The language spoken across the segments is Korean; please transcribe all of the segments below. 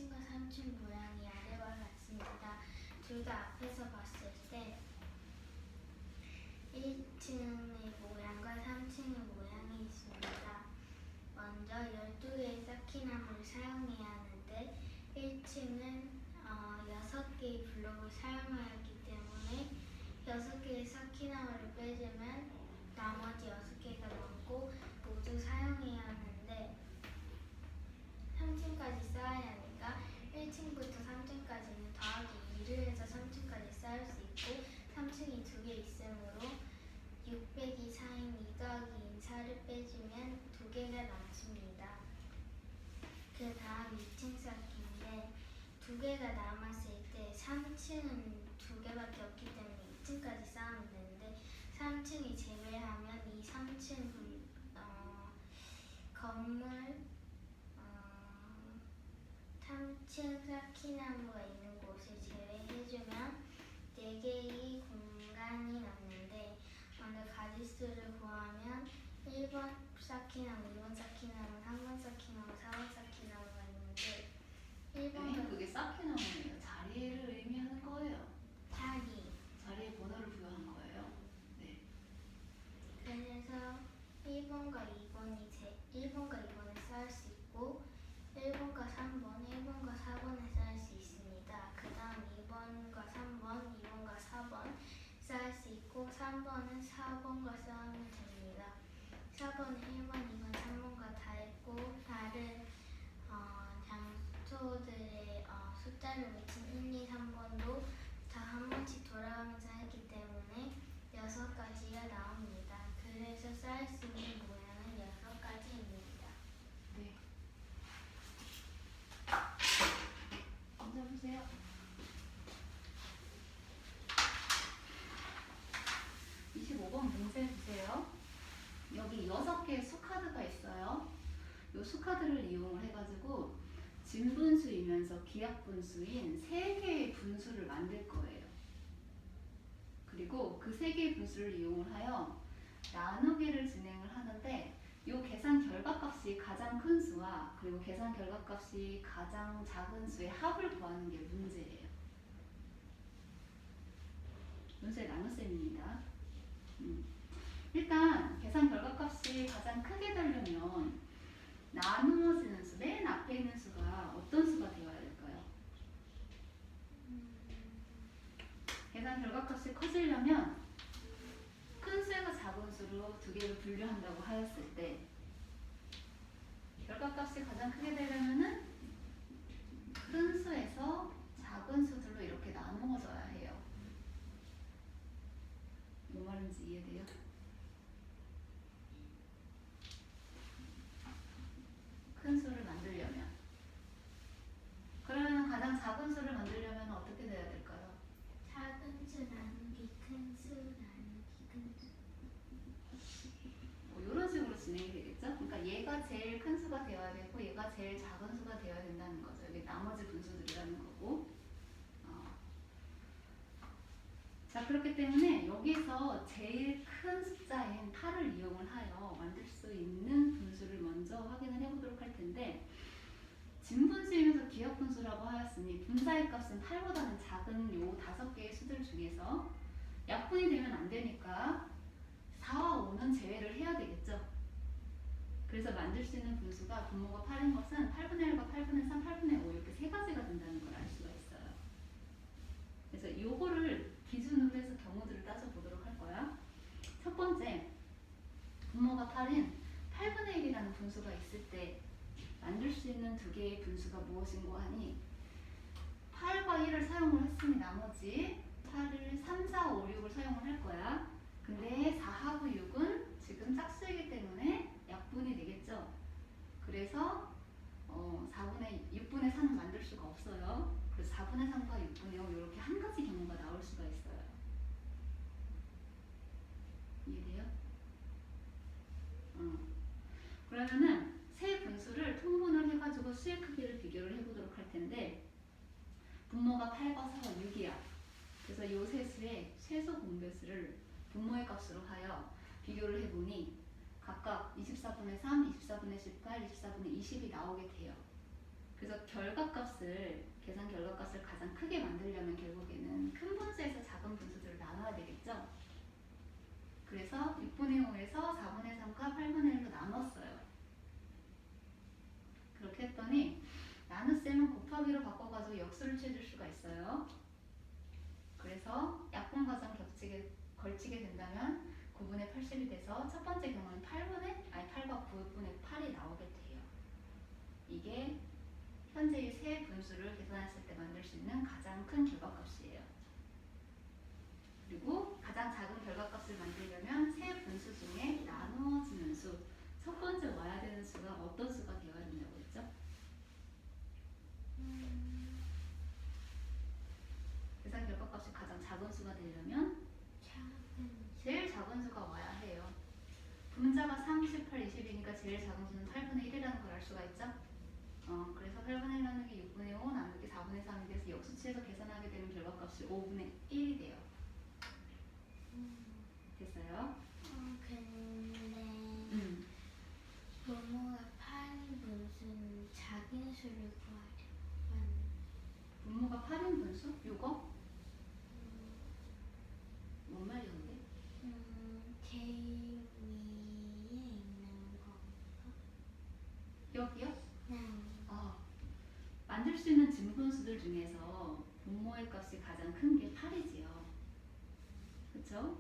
1층과 3층 모양이 아래와 같습니다. 둘 다 앞에서 봤을 때 1층의 모양과 3층의 모양이 있습니다. 먼저 12개의 쌓기나무를 사용해야 하는데 1층은 6개의 블록을 사용하였기 때문에 6개의 쌓기나무를 빼주면 나머지 6개가 남고 모두 사용해야 하는데 3층까지 쌓아야 하니까 1층부터 3층까지는 더하기 2를 해서 3층까지 쌓을 수 있고 3층이 2개 있으므로 6 빼기 4인 2 더하기 2인 4를 빼주면 2개가 남습니다. 그 다음 2층 쌓기인데 2개가 남았을 때 3층은 2개밖에 없기 때문에 2층까지 쌓으면 되는데 3층이 제외하면 이 3층 건물 3층 쌓기나무가 있는 곳을 제외해주면 4개의 공간이 남는데 먼저 가짓수를 구하면 1번 쌓기나무, 2번 쌓기나무, 3번 쌓기나무, 4번 쌓기나무가 있는데 1번은 그게 쌓기나무예요. 자리를 의미하는 거예요. 자리에 번호를 부여한 거예요. 네. 그래서 1번과 2번을 쌓을 수 있고 1번과 3번, 1번과 4번을 쌓을 수 있습니다. 그 다음 2번과 3번, 2번과 4번 쌓을 수 있고 3번은 4번과 쌓으면 됩니다. 4번은 1번, 2번, 3번과 다 했고 다른 장소들의 숫자를 묻힌 1, 2, 3번도 다 한 번씩 돌아가면서 했기 때문에 6가지가 나옵니다. 그래서 쌓을 수 있는 모양은 6가지입니다. 네. 앉아보세요. 25번 문제 보세요. 여기 6개의 수카드가 있어요. 이 수카드를 이용을 해가지고 진분수이면서 기하분수인 3개의 분수를 만들 거예요. 그리고 그 3개의 분수를 이용을 하여 나누기를 진행을 하는데 이 계산 결과값이 가장 큰 수와 그리고 계산 결과값이 가장 작은 수의 합을 구하는 게 문제예요. 문제의 나눗셈입니다. 일단 계산 결과값이 가장 크게 되려면 나누어지는 수, 맨 앞에 있는 수가 어떤 수가 되어야 될까요? 계산 결과값이 커지려면 큰 수에서 작은 수로 2개를 분류한다고 하였을 때 결과값이 가장 크게 되려면은 큰 수에서 작은 수들로 이렇게 나누어져야 해요. 뭐 말인지 이해돼요? 큰 수를 만들려면 그러면 가장 작은 수를 만들려면 어떻게 돼야 될까요? 작은 수 나누기 큰 수 나누기 큰 수. 뭐 이런 식으로 진행이 되겠죠? 그러니까 얘가 제일 큰 수가 되어야 되고 얘가 제일 작은 수가 되어야 된다는 거죠. 이게 나머지 분수들이라는 거고. 자, 그렇기 때문에 여기서 제일 큰 숫자인 8을 이용을 하여 만들 수 있는 분수를 먼저 확인을 해보도록 할 텐데 진분수이면서 기하분수라고 하였으니 분자의 값은 8보다는 작은 요 5개의 수들 중에서 약분이 되면 안 되니까 4와 5는 제외를 해야 되겠죠. 그래서 만들 수 있는 분수가 분모가 8인 것은 8분의 1과 8분의 3, 8분의 5 이렇게 3가지가 된다는 걸 알 수가 있어요. 그래서 요거를 기준으로 해서 경우들을 따져보도록 할 거야. 첫 번째, 분모가 8인 8분의 1이라는 분수가 있을 때 만들 수 있는 2개의 분수가 무엇인고 하니 8과 1을 사용을 했으니 나머지 8을 3, 4, 5, 6을 사용을 할 거야. 근데 4하고 6은 지금 짝수이기 때문에 약분이 되겠죠. 그래서 6분의 4는 만들 수가 없어요. 그래서 4분의 3과 6분의 5 이렇게 한 가지 경우가 나올 수가 있어요. 이해돼요? 그러면은 세 분수를 통분을 해가지고 수의 크기를 비교를 해보도록 할 텐데 분모가 8과 4와 6이야. 그래서 이 세 수의 최소 공배수를 분모의 값으로 하여 비교를 해보니 각각 24분의 3, 24분의 18, 24분의 20이 나오게 돼요. 그래서 결과값을 계산 결과값을 가장 크게 만들려면 결국에는 큰 분수에서 작은 분수들을 나눠야 되겠죠. 그래서 6분의 5에서 4분의 3과 8분의 1로 나눴어요. 그렇게 했더니 나눗셈은 곱하기로 바꿔가지고 역수를 취해줄 수가 있어요. 그래서 약분 과정 걸치게 된다면 9분의 80이 돼서 첫 번째 경우는 8과 9분의 8이 나오게 돼요. 이게 현재의 세 분수를 계산했을 때 만들 수 있는 가장 큰 결과값이에요. 그리고 가장 작은 결과값을 만들려면 세 분수 중에 나누어지는 수, 첫 번째 와야 되는 수가 어떤 수가 되어야 된다고 했죠? 계산 결과값이 가장 작은 수가 되려면 제일 작은 수가 와야 해요. 분자가 3, 18, 20이니까 제일 작은 수는 8분의 1이라는 걸 알 수가 있죠? 그래서 8분의 1 나누기 6분의 5 나누기 4분의 3이 돼서 역수치해서 계산하게 되는 결과값이 5분의 1이 돼요. 됐어요? 근데 부모가 8인 분수는 작은 수를 구하려. 분모가 8인 분수? 이거? 뭔 말이었는데? 제일 위에 있는 거. 여기요? 네. 만들 수 있는 진분수들 중에서 분모의 값이 가장 큰 게 8이지요. 그쵸?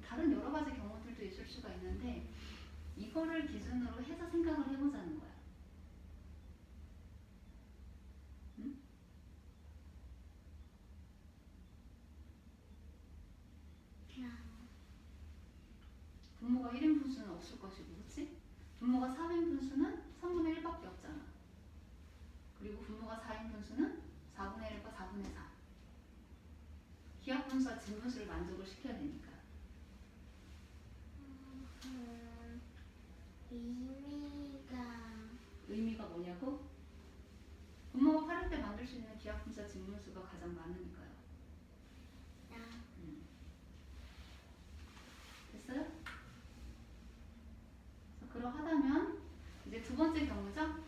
다른 여러 가지 경우들도 있을 수가 있는데 이거를 기준으로 해서 생각을 해보자는 거야. 응? 분모가 1인 분수는 없을 것이고, 그치? 분모가 3인 분수는 3분의 1밖에 없잖아. 그리고 분모가 4인 분수는 4분의 1과 4분의 4. 기하 분수와 진 분수를 만족을 시켜야 되니까. 의미가 뭐냐고? 분모가 8일 때 만들 수 있는 기하 분수와 진 분수가 가장 많으니까요. 됐어요? 그러하다면 이제 두 번째 경우죠.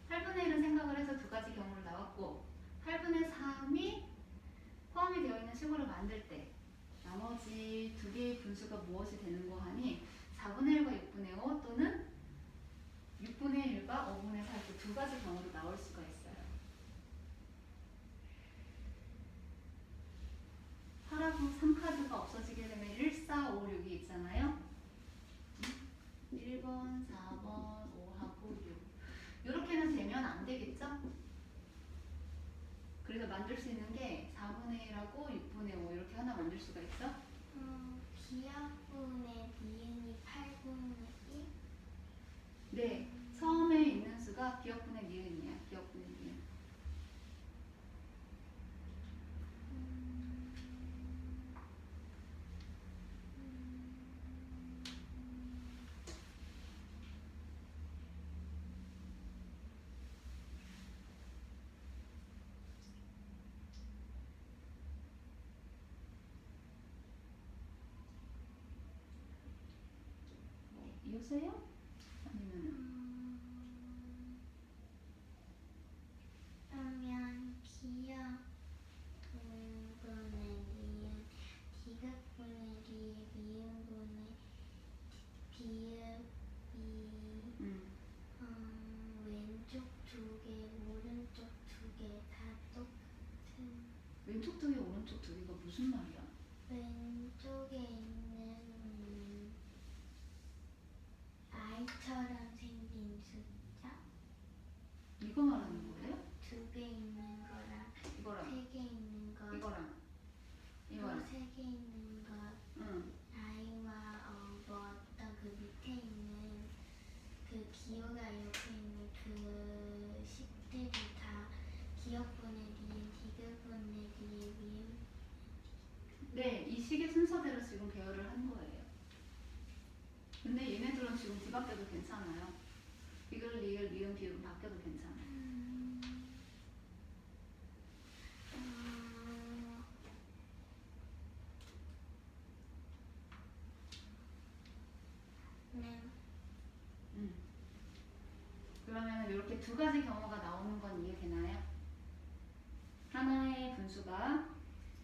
8분의 1은 생각을 해서 두 가지 경우를 나왔고 8분의 3이 포함이 되어 있는 식으로 만들 때 나머지 두 개의 분수가 무엇이 되는 거 하니 4분의 1과 6분의 5 또는 6분의 1과 5분의 4 이렇게 두 가지 경우로 나올 수가 있어요. 8하고 3카드가 없어지게 되면 1, 4, 5, 6이 있잖아요. 1번, 4번, 5하고 6 이렇게는 되면 안 되겠죠? 그래서 만들 수 있는 게 4분의 1하고 6분의 5 이렇게 하나 만들 수가 있어? 기하분의 니은이 8분의 1? 네, 처음에 있는 수가 기억분의 니은이야. 기억분의 니은. 이웃이에요? 아니면은 그러면 기하분의 니은, 디귿분의 리을, 미음분의 비읍이 왼쪽 두 개, 오른쪽 두 개 다 똑같은. 왼쪽 두 개, 오른쪽 두 개가 무슨 말이야? 왼쪽에 있는 아이처럼 생긴 숫자 이거 말하는 거예요? 두 개 있는 거랑 이거랑 세 개 있는 거, 이거랑 이거랑 세 개 있는 거, 응. 아이와 뭐 어떤 그 밑에 있는 그 기호가 옆에 있는 그 식들이 다 기억분의 리을, 디귿분의 리을, 미음. 네, 이 식의 순서대로 지금 배열을 한 거예요. 근데 얘네들은 지금 뒤바뀌어도 괜찮아요. 디귿, 리을, 미음, 비읍은 바뀌어도 괜찮아요. 네. 그러면 이렇게 두 가지 경우가 나오는 건 이해되나요? 하나의 분수가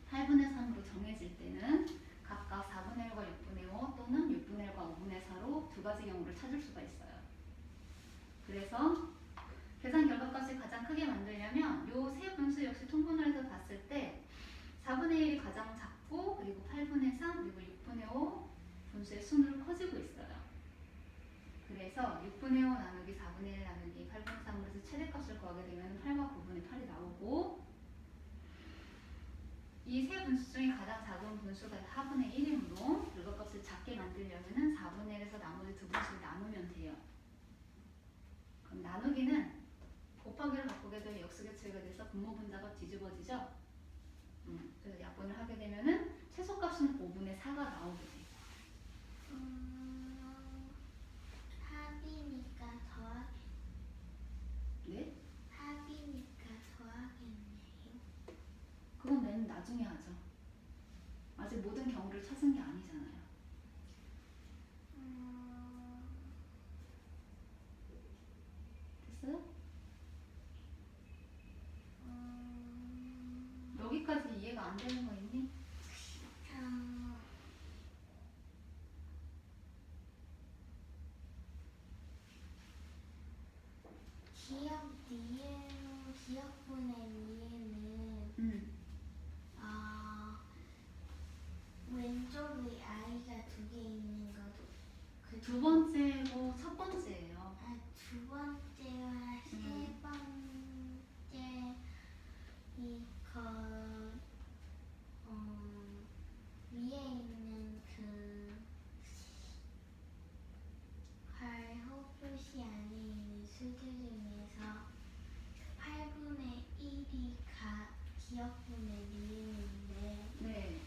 8분의 3으로 정해질 때는 각각 4분의 1과 6분의 5 또는 6분의 1과 5분의 4로 두 가지 경우를 찾을 수가 있어요. 그래서 계산 결과값을 가장 크게 만들려면 이 세 분수 역시 통분을 해서 봤을 때 4분의 1이 가장 작고 그리고 8분의 3 그리고 6분의 5 분수의 순으로 커지고 있어요. 그래서 6분의 5 나누기 4분의 1 나누기 8분의 3으로 해서 최대값을 구하게 되면 8과 9분의 8이 나오고 이 세 분수 중에 가장 작은 분수가 4분의 1이므로 결과값을 작게 만들려면 4분의 1에서 나머지 두 분수를 나누면 돼요. 그럼 나누기는 곱하기를 바꾸게 되면 역수계수가 돼서 분모 분자가 뒤집어지죠. 그래서 약분을 하게 되면은 최소값은 5분의 4가 나오게 돼요. 합이니까 더하겠. 네? 합이니까 더하겠네요. 그건 맨 나중에 하죠. 아직 모든 경우를 찾은 게 아니잖아요. 됐어요? 여기까지 이해가 안 되는 거 있니? 기억분의 니은 왼쪽에 i가 두 개 있는 것도 두 번째고 첫 번째예요. 두 번째와 세 번째 이거 위에 있는 그 괄호 표시 안에 있는 수들 중에서 8분의 1이 기억분의 니은인데 네.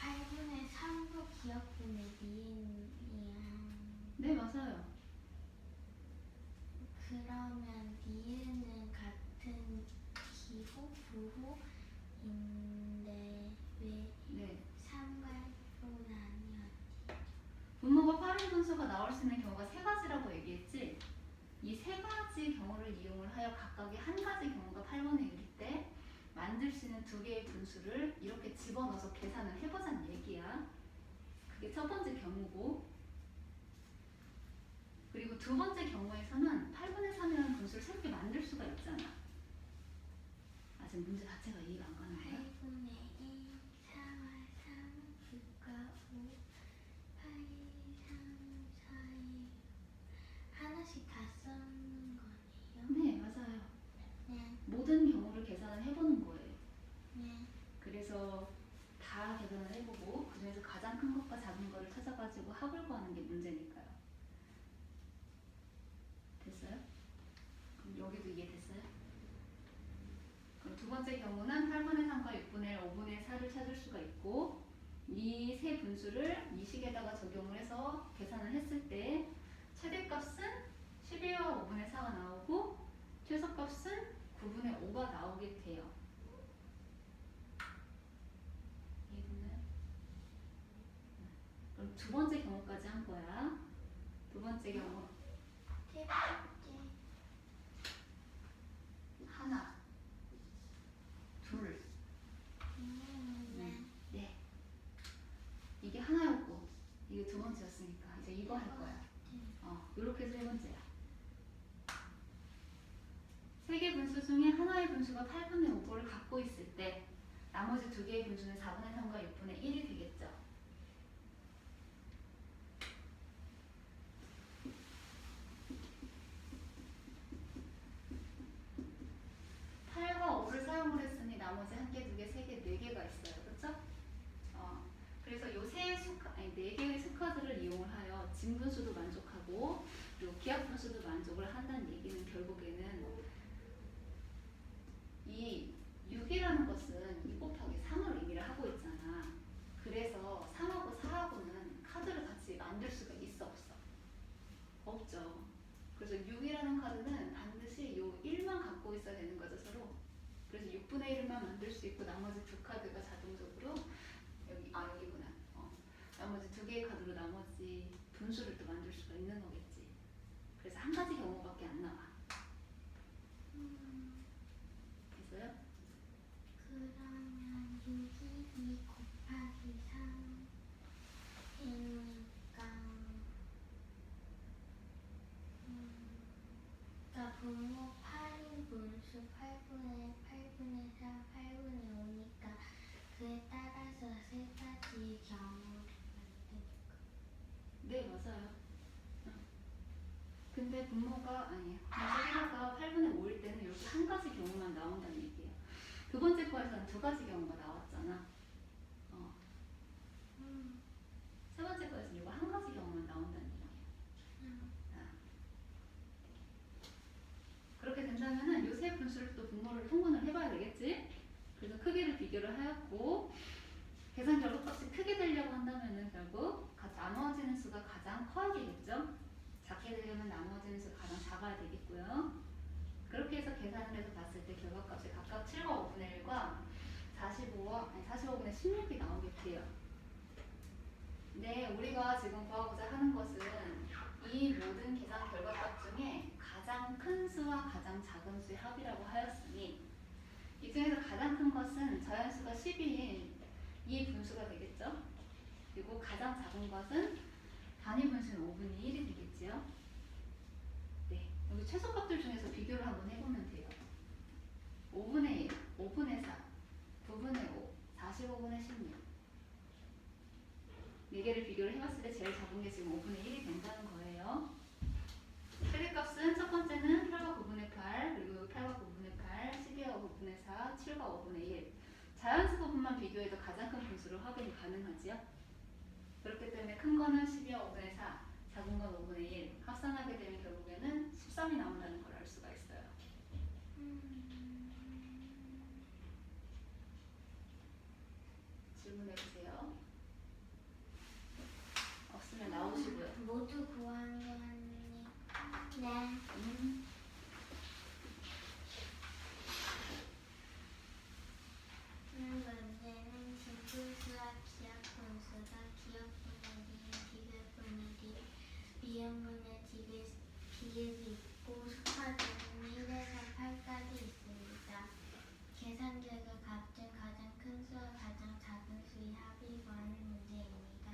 8분의 3도 기억분의 니은이야. 네, 맞아요. 그러면 니은은 같은 기호, 부호인데 왜 네. 3과 6은 아니었지? 분모가 8인 분수가 나올 수 있는 경우가 세 가지라고 얘기했지? 이 세 가지 경우를 이용을 하여 각각의 한 가지 경우가 8분의 1일 때 만들 수 있는 두 개의 분수를 이렇게 집어넣어서 계산을 해보자는 얘기야. 그게 첫 번째 경우고, 그리고 두 번째 경우에서는 8분의 3이라는 분수를 새롭게 만들 수가 있잖아. 아직 문제 자체가 이해가 안 가는 거야? 8분의 1, 4와 3, 6과 5, 8, 3, 4, 1 하나씩 다 써는 거네요? 네, 맞아요. 네. 모든 경우를 계산을 해보는 거예요. 네. 그래서 다 계산을 해보고 그 중에서 가장 큰 것과 작은 거를 찾아가지고 합을 구하는 게 문제니까요. 됐어요? 그럼 여기도 이해됐어요? 그럼 두 번째 경우는 8분의 3과 6분의 1, 5분의 4를 찾을 수가 있고 이 세 분수를 이 식에다가 적용을 해서 계산을 했을 때 최대값은 11과 5분의 4가 나오고 최소값은 9분의 5가 나오게 돼요. 이해됐나요? 그럼 두 번째 경우까지 한 거야. 두 번째 경우 세 번째. 하나, 둘, 네. 이게 하나였고 이게 두 번째였으니까 이제 이거 할 거야. 이렇게 해서 세 번째야. 세 개 분수 중에 하나의 분수가 8분의 5를 갖고 있을 때 나머지 두 개의 분수는 4분의 3과 6분의 1이 되겠죠. 사용을 했으니 나머지 한 개, 두 개, 세 개, 네 개가 있어요. 그렇죠? 그래서 네 개의 수카들을 이용을 하여 진분수도 만족하고 그리고 기하분수도 만족을 한다는 얘기는 결국에는 이 6이라는 것은 2 곱하기 3을 의미를 하고 있잖아. 그래서 3하고 4하고는 카드를 같이 만들 수가 있어 없어? 없죠. 그래서 6이라는 카드는 반드시 요 1만 갖고 있어야 되는 거죠 서로. 그래서 6분의 1만 만들 수 있고 나머지 두 카드가 자동적으로 여기구나. 나머지 두 개의 카드로 나머지 분수를 또 만들 수가 있는 거겠지. 그래서 한 가지 경우밖에 안 나와. 분모 8인 분수 8분의 8분의 3, 8분의 5니까 그에 따라서 세 가지 경우를 만드니까. 네, 맞아요. 근데 분모가 아니에요. 분수가 8분의 5일 때는 이렇게 한 가지 경우만 나온다는 얘기예요. 두 번째 거에서는 두 가지 경우가 나왔잖아. 세 번째 거에서는 이거 한 가지 경우만 나온다는 얘기예요. 자, 그렇게 된다면은 요 세 분수를 또 분모를 통분을 해봐야 되겠지? 그래서 크기를 비교를 하였고 계산 결과값이 크게 되려고 한다면은 결국 나누어지는 수가 가장 커야 되겠죠? 작게 되려면 나누어지는 수가 가장 작아야 되겠고요. 그렇게 해서 계산을 해서 봤을 때 결과값이 각각 7과 5분의 1과 45분의 16이 나오겠대요. 네, 우리가 지금 구하고자 하는 것은 이 모든 계산 결과값 중에 가장 큰 수와 가장 작은 수의 합이라고 하였으니 이 중에서 가장 큰 것은 자연수가 10인 이 분수가 되겠죠. 그리고 가장 작은 것은 단위 분수는 5분의 1이 되겠지요. 네, 여기 최소값들 중에서 비교를 한번 해보면 돼요. 5분의 1, 5분의 4, 9분의 5, 45분의 16 4개를 비교를 해봤을 때 제일 작은 게 지금 5분의 1이 된다는 거예요. 최대값은 첫 번째는 8과 9분의 8, 그리고 8과 9분의 8, 12와 9분의 4, 7과 5분의 1. 자연수 부분만 비교해도 가장 큰 분수로 확인이 가능하지요. 그렇기 때문에 큰 거는 12와 5분의 4, 작은 건 5분의 1. 합산하게 되면 결국에는 13이 나온다는 걸 알 수가 있어요. 질문해보세요. 없으면 나오시고요. 모두 구하면 네. 문제는 진분수와 기하분수가 기하분의 디귿분의 비음분의 디귿이 있고 수파들은 1에서 8까지 있습니다. 계산기가 같은 가장 큰 수와 가장 작은 수의 합을 구하는 문제입니다.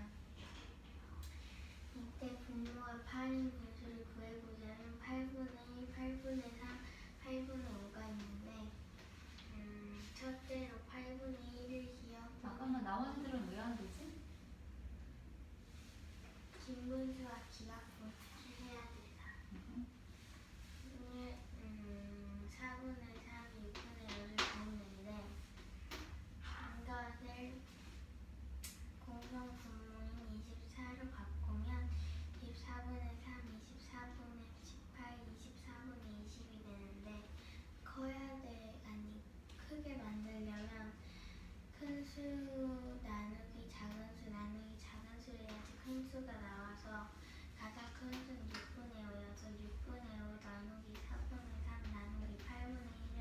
이때 분모가 8인 분수를 구해보자면 8분의 1, 8분의 3, 8분의 5가 있는데 첫째로 8분의 1을 잠깐만, 나머지들은 왜 안 되지? 진분수와 기하분수를 해야 되다. 4분의 3, 6분의 5를 구했는데 이것을 공통 분모인 24로 바꾸면 24분의 3, 24분의 18, 24분의 20이 되는데 크게 만들려면 큰 수 나누기 작은 수 나누기 작은 수를 해야지 큰 수가 나와서 가장 큰 수는 6분의 5여서 6분의 5 나누기 4분의 3 나누기 8분의 1을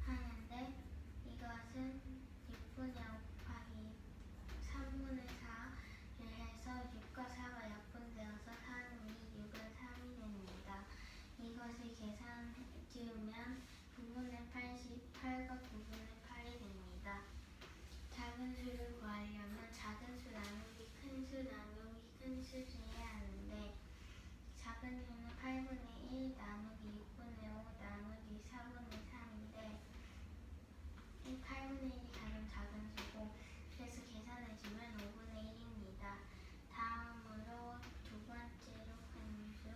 하는데 이것은 6분의 5 곱하기 3분의 4를 해서 6과 4가 약분되어서 4는 2, 6은 3이 됩니다. 이것을 계산해 지우면 9분의 80, 8과 9분의 8이 됩니다. 작은 수를 구하려면 작은 수 나누기 큰 수 나누기 큰 수를 해야 하는데 작은 수는 8분의 1 나누기 6분의 5 나누기 4분의 3인데 이 8분의 1이 가장 작은 수고 그래서 계산해주면 5분의 1입니다. 다음으로 두 번째로 큰 수,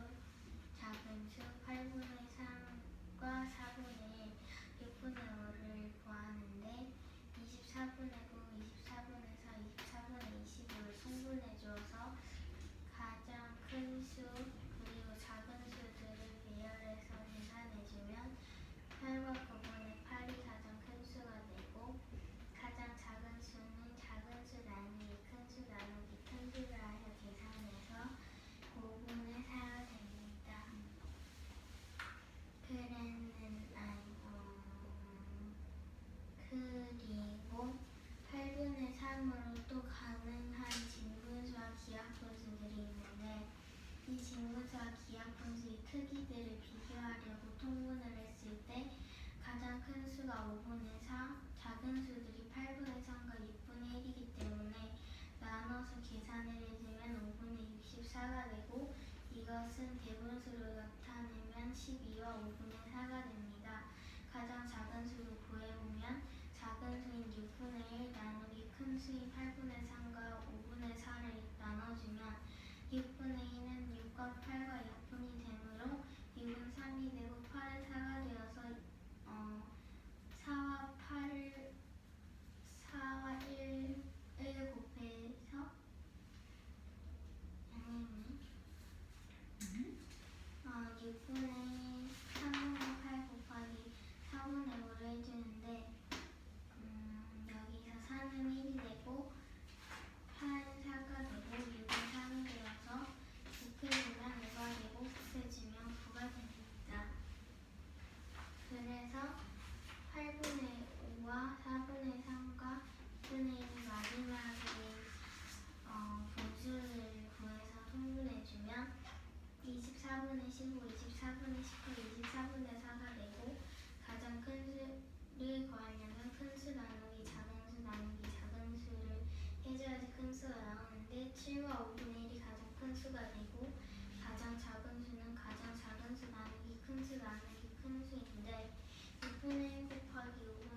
작은 수 8분의 3과 4분의 1, 6분의 5를 구하는데 24분의 9, 24분의 4, 24분의 20을 성분해 주어서 가장 큰 수 그리고 작은 수들을 배열해서 계산해주면 8과 9분의 8이 가장 큰 수가 되고 가장 작은 수는 작은 수 나누기 큰 수 나누기 큰 수를 하여 계산해서 5분의 4가 됩니다. 그리고 8분의 3으로 또 가능한 진분수와 기하분수들이 있는데 이 진분수와 기하분수의 크기들을 비교하려고 통분을 했을 때 가장 큰 수가 5분의 4, 작은 수들이 8분의 3과 6분의 1이기 때문에 나눠서 계산을 해주면 5분의 64가 되고 이것은 대분수로 나타내면 구하면 12와 5분의 4가 됩니다. 가장 작은 수를 구해보면 작은 수인 6분의 1 나누기 큰 수인 8분의 3과 5분의 4를 나눠주면 6분의 2는 6과 8과 약분이 되므로 6은 3이 되고 8은 4가 되어서 4와 8을 4와 1을 곱해서 선생님이 6분의 3분의 8 곱하기 4분의 5를 해주는데 여기서 4는 1이 되고 8은 4가 되고 6은 3이 되어서 곱해주면 5가 되고 곱해주면 9가 됩니다. 그래서 8분의 5와 4분의 3과 6분의 1이 마지막에 분수를 구해서 통분해주면 24분의 15, 24분의 18, 24분의 4가 되고 가장 큰 수를 구하려면 큰 수 나누기 작은 수 나누기 작은 수를 해줘야지 큰 수가 나오는데 7과 5분의 1이 가장 큰 수가 되고 가장 작은 수는 가장 작은 수 나누기 큰 수 나누기 큰 수인데 6분의 1 곱하기 5분의